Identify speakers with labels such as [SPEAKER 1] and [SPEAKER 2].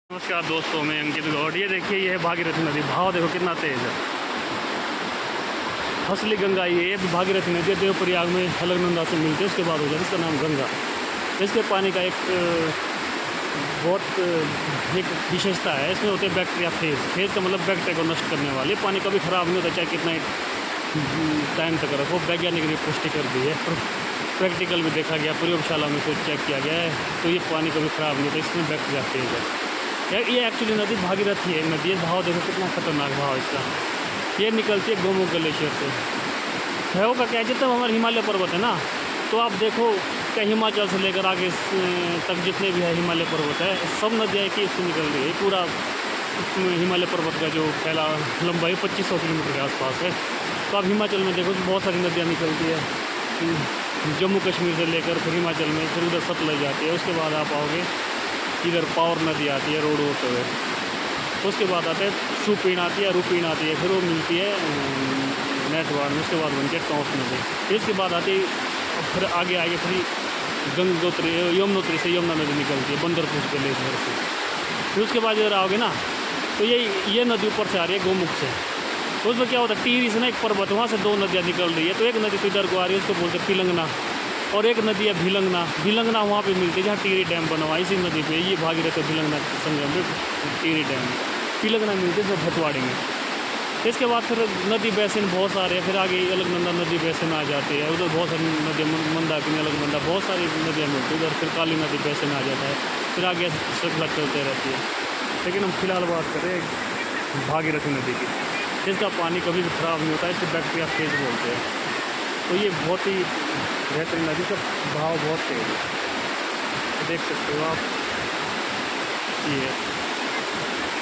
[SPEAKER 1] नमस्कार दोस्तों, मैं अंकित गौड़। ये देखिए, ये है भागीरथी नदी। भाव देखो कितना तेज है। असली गंगा ये भी भागीरथी नदी है, देवप्रयाग में अलकनंदा से मिलती है, उसके बाद हो जाता है। इसका नाम गंगा। इसके पानी का एक विशेषता है, इसमें होते हैं बैक्टीरिया फेज। फेज का मतलब बैक्टीरिया को नष्ट करने वाले। पानी कभी ख़राब नहीं होता, चाहे कितना टाइम तक रखो। वैज्ञानिक ने पुष्टि कर दी है, प्रैक्टिकल भी देखा गया, प्रयोगशाला में से चेक किया गया है। तो ये पानी कभी ख़राब नहीं होता, इसमें बैक्टीरिया फेज है। ये एक्चुअली नदी भागीरथी है नदी है। भाव देखो कितना खतरनाक भाव इसका। ये निकलती है गोमुख ग्लेशियर से। है का क्या, जितना हमारे हिमालय पर्वत है ना, तो आप देखो क्या हिमाचल से लेकर आगे तक जितने भी है हिमालय पर्वत है, सब नदियाँ की इससे निकल रही है। पूरा हिमालय पर्वत का जो फैला लंबाई 2500 किलोमीटर के आसपास है। तो आप हिमाचल में देखो तो बहुत सारी नदियाँ निकलती है, जम्मू कश्मीर से लेकर फिर हिमाचल में, फिर उधर सतलज जाती है। उसके बाद आप आओगे इधर पावर नदी आती है रोड होते हुए। उसके बाद आते हैं सुपीन आती है, रूपीन आती है, फिर वो मिलती है नेटवार में। उसके बाद बनती है टॉस नदी। फिर इसके बाद आती है, फिर आगे फिर गंगोत्री यमुनोत्री से यमुना नदी निकलती है बंदरपुर के लेकर से। फिर उसके बाद इधर आओगे ना, तो ये नदी ऊपर से आ रही है गोमुख से। तो उसमें क्या होता है, टिहरी से ना एक पर्वत, वहाँ से दो नदियाँ निकल रही है। तो एक नदी तो इधर को आ रही है, उसको बोलते हैं पिलंगना, और एक नदी है भिलंगना वहाँ पे मिलती है जहाँ टिहरी डैम बना हुआ है। इसी नदी पे ये भागीरथी भिलंगना संगम में टिहरी डैम पिलंगना मिलती है भटवाड़ी में। इसके बाद फिर नदी बेसिन बहुत सारे हैं। फिर आगे अलकनंदा नदी बेसिन आ जाती है, उधर बहुत सारी नदियाँ, मंदाकिनी, अलकनंदा, बहुत सारी नदियाँ मिलती है। उधर फिर काली नदी बेसिन आ जाता है। फिर आगे श्रृंखला चलते रहती है। लेकिन हम फिलहाल बात करें भागीरथी नदी की। इसका पानी कभी भी ख़राब नहीं होता, इसको बैक्टीरिया फेज बोलते हैं। तो ये बहुत ही बेहतरीन नदी का भाव बहुत तेज है, देख सकते हो आप। ये